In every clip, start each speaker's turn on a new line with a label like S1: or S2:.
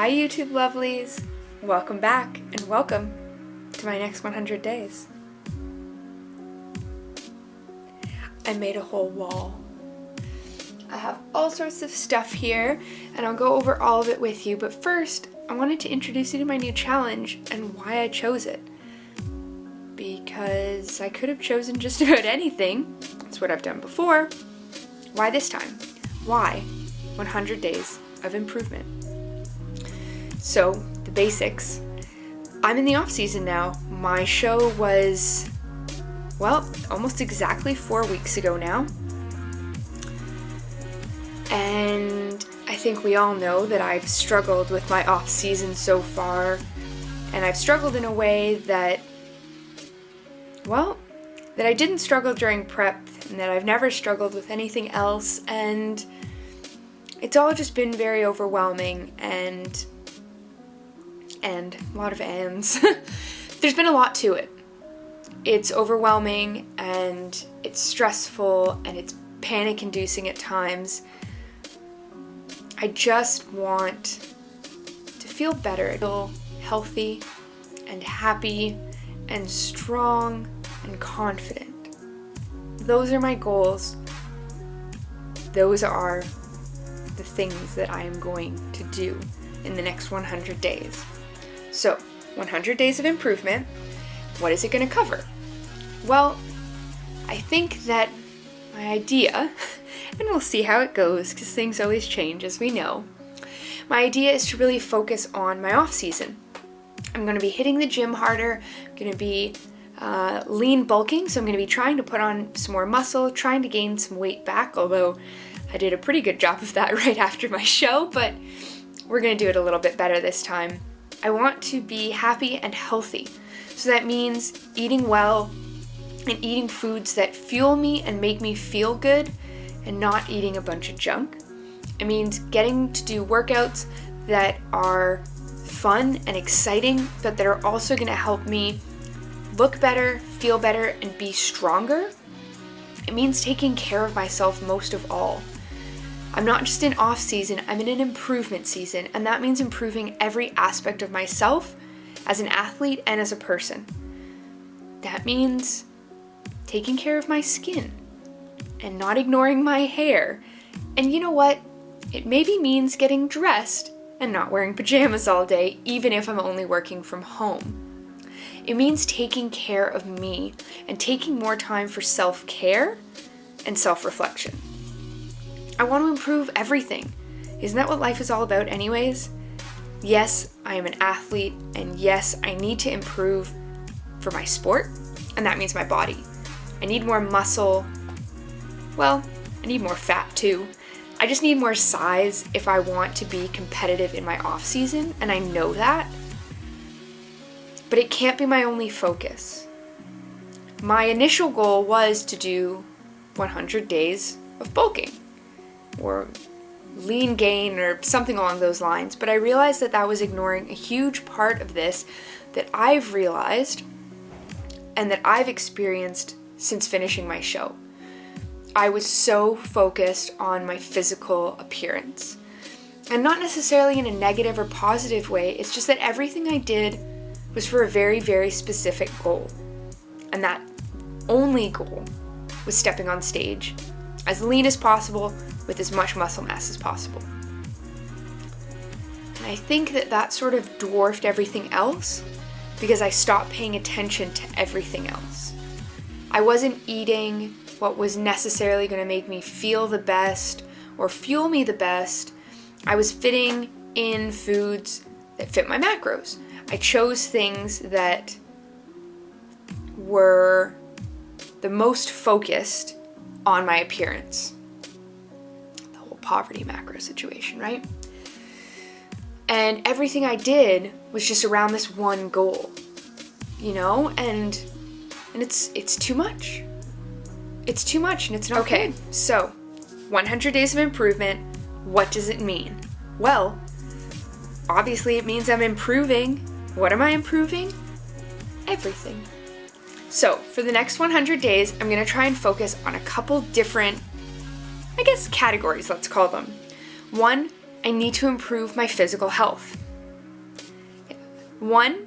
S1: Hi YouTube lovelies, welcome back and welcome to my next 100 days. I made a whole wall. I have all sorts of stuff here and I'll go over all of it with you, but first I wanted to introduce you to my new challenge and why I chose it. Because I could have chosen just about anything. It's what I've done before. Why this time? Why 100 days of improvement? So, the basics. I'm in the off season now. My show was, well, almost exactly 4 weeks ago now. And I think we all know that I've struggled with my off season so far. And I've struggled in a way that, well, that I didn't struggle during prep and that I've never struggled with anything else. And it's all just been very overwhelming and a lot of ands. There's been a lot to it. It's overwhelming and it's stressful and it's panic-inducing at times. I just want to feel better, feel healthy and happy and strong and confident. Those are my goals. Those are the things that I am going to do in the next 100 days. So, 100 days of improvement, what is it going to cover? Well, I think that my idea, and we'll see how it goes because things always change as we know, my idea is to really focus on my off season. I'm going to be hitting the gym harder, I'm going to be lean bulking, so I'm going to be trying to put on some more muscle, trying to gain some weight back, although I did a pretty good job of that right after my show, but we're going to do it a little bit better this time. I want to be happy and healthy, so that means eating well and eating foods that fuel me and make me feel good and not eating a bunch of junk. It means getting to do workouts that are fun and exciting, but that are also going to help me look better, feel better, and be stronger. It means taking care of myself most of all. I'm not just in off season, I'm in an improvement season, and that means improving every aspect of myself as an athlete and as a person. That means taking care of my skin and not ignoring my hair. And you know what? It maybe means getting dressed and not wearing pajamas all day, even if I'm only working from home. It means taking care of me and taking more time for self-care and self-reflection. I want to improve everything. Isn't that what life is all about anyways? Yes, I am an athlete, and yes, I need to improve for my sport, and that means my body. I need more muscle. Well, I need more fat too. I just need more size if I want to be competitive in my off season, and I know that. But it can't be my only focus. My initial goal was to do 100 days of bulking or lean gain or something along those lines, but I realized that that was ignoring a huge part of this that I've realized and that I've experienced since finishing my show. I was so focused on my physical appearance, and not necessarily in a negative or positive way. It's just that everything I did was for a very, very specific goal, and that only goal was stepping on stage as lean as possible with as much muscle mass as possible. And I think that that sort of dwarfed everything else because I stopped paying attention to everything else. I wasn't eating what was necessarily going to make me feel the best or fuel me the best. I was fitting in foods that fit my macros. I chose things that were the most focused on my appearance. The whole poverty macro situation, right? And everything I did was just around this one goal, you know? And it's too much. It's too much and it's not okay. So, 100 days of improvement, what does it mean? Well, obviously it means I'm improving. What am I improving? Everything. So, for the next 100 days, I'm going to try and focus on a couple different, categories, let's call them. One, I need to improve my physical health. One,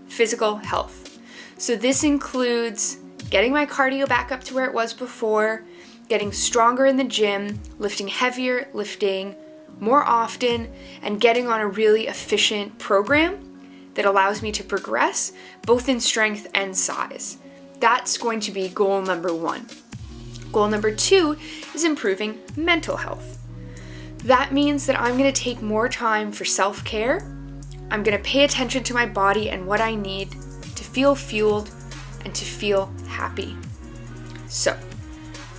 S1: physical health. So this includes getting my cardio back up to where it was before, getting stronger in the gym, lifting heavier, lifting more often, and getting on a really efficient program that allows me to progress both in strength and size. That's going to be goal number 1. Goal number 2 is improving mental health. That means that I'm going to take more time for self-care. I'm going to pay attention to my body and what I need to feel fueled and to feel happy. So,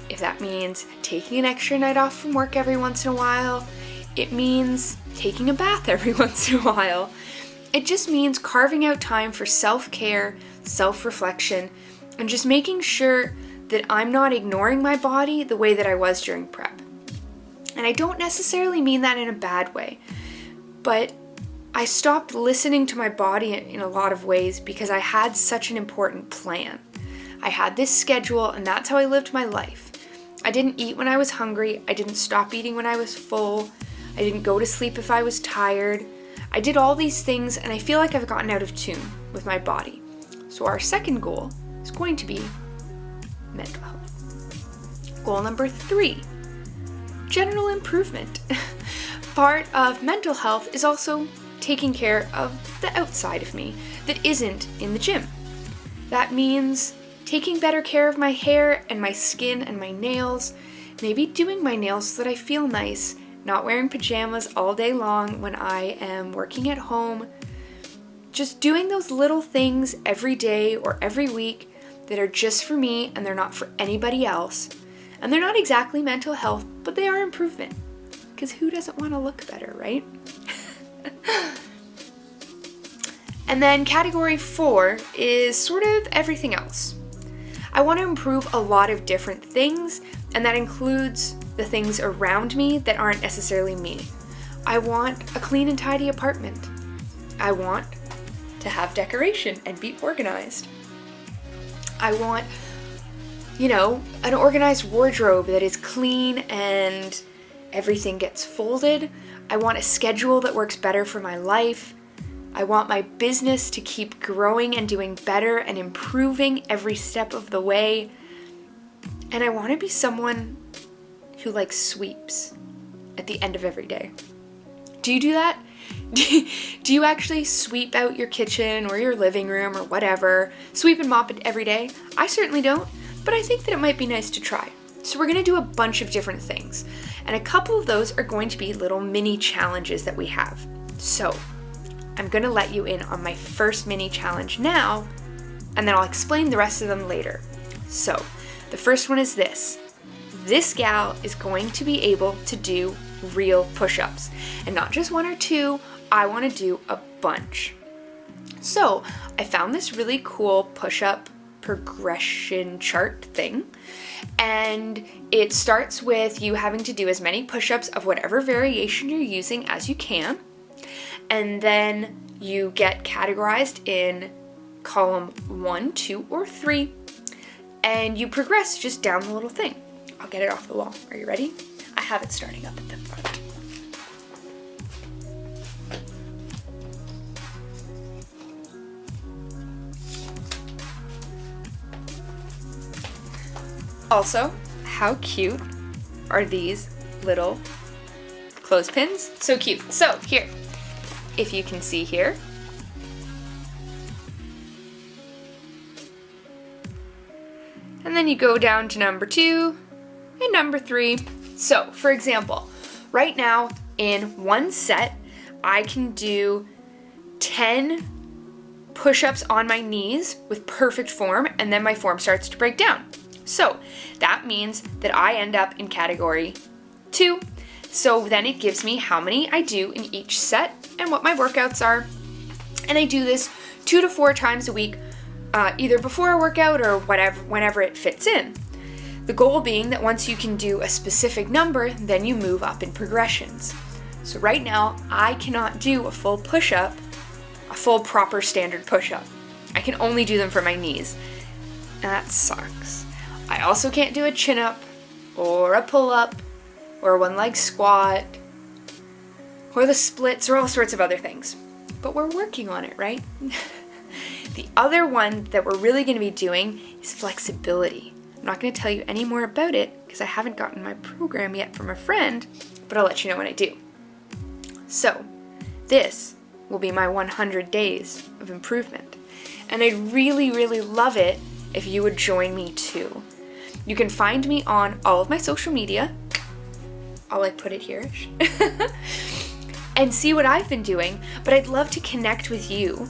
S1: if that means taking an extra night off from work every once in a while, it means taking a bath every once in a while. It just means carving out time for self-care, self-reflection, and just making sure that I'm not ignoring my body the way that I was during prep. And I don't necessarily mean that in a bad way, but I stopped listening to my body in a lot of ways because I had such an important plan. I had this schedule, and that's how I lived my life. I didn't eat when I was hungry. I didn't stop eating when I was full. I didn't go to sleep if I was tired. I did all these things, and I feel like I've gotten out of tune with my body. So our second goal is going to be mental health. Goal number 3, general improvement. Part of mental health is also taking care of the outside of me that isn't in the gym. That means taking better care of my hair and my skin and my nails, maybe doing my nails so that I feel nice, not wearing pajamas all day long when I am working at home. Just doing those little things every day or every week that are just for me and they're not for anybody else. And they're not exactly mental health, but they are improvement. Because who doesn't want to look better, right? And then category 4 is sort of everything else. I want to improve a lot of different things, and that includes the things around me that aren't necessarily me. I want a clean and tidy apartment. I want to have decoration and be organized. I want, an organized wardrobe that is clean and everything gets folded. I want a schedule that works better for my life. I want my business to keep growing and doing better and improving every step of the way. And I want to be someone who sweeps at the end of every day. Do you do that? Do you actually sweep out your kitchen or your living room or whatever? Sweep and mop it every day? I certainly don't, but I think that it might be nice to try. So we're going to do a bunch of different things. And a couple of those are going to be little mini challenges that we have. So I'm going to let you in on my first mini challenge now, and then I'll explain the rest of them later. So the first one is this. This gal is going to be able to do real push-ups. And not just 1 or 2, I want to do a bunch. So I found this really cool push-up progression chart thing. And it starts with you having to do as many push-ups of whatever variation you're using as you can. And then you get categorized in column 1, 2, or 3. And you progress just down the little thing. I'll get it off the wall. Are you ready? I have it starting up at the front. Also, how cute are these little clothespins? So cute. So here, if you can see here, and then you go down to number 2 and number 3. So, for example, right now in one set, I can do 10 push-ups on my knees with perfect form, and then my form starts to break down. So that means that I end up in category 2. So then it gives me how many I do in each set and what my workouts are. And I do this 2 to 4 times a week, either before a workout or whenever it fits in. The goal being that once you can do a specific number, then you move up in progressions. So right now, I cannot do a full push-up, a full proper standard push-up. I can only do them for my knees. And that sucks. I also can't do a chin-up, or a pull-up, or a one-leg squat, or the splits, or all sorts of other things. but we're working on it, right? The other one that we're really going to be doing is flexibility. I'm not going to tell you any more about it because I haven't gotten my program yet from a friend, but I'll let you know when I do. So, this will be my 100 days of improvement. And I'd really, really love it if you would join me too. You can find me on all of my social media. I'll put it here. And see what I've been doing, but I'd love to connect with you.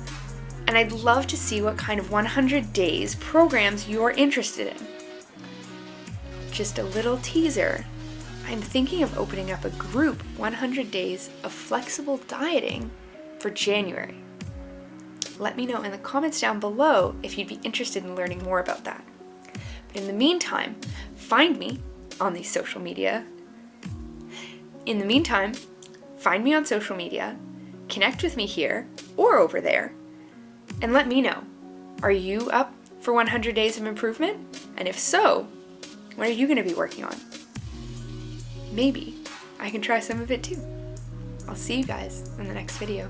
S1: And I'd love to see what kind of 100 days programs you're interested in. Just a little teaser. I'm thinking of opening up a group 100 days of flexible dieting for January. Let me know in the comments down below if you'd be interested in learning more about that. But in the meantime, find me on these social media. In the meantime, find me on social media, connect with me here or over there, and let me know. Are you up for 100 days of improvement? And if so, what are you going to be working on? Maybe I can try some of it too. I'll see you guys in the next video.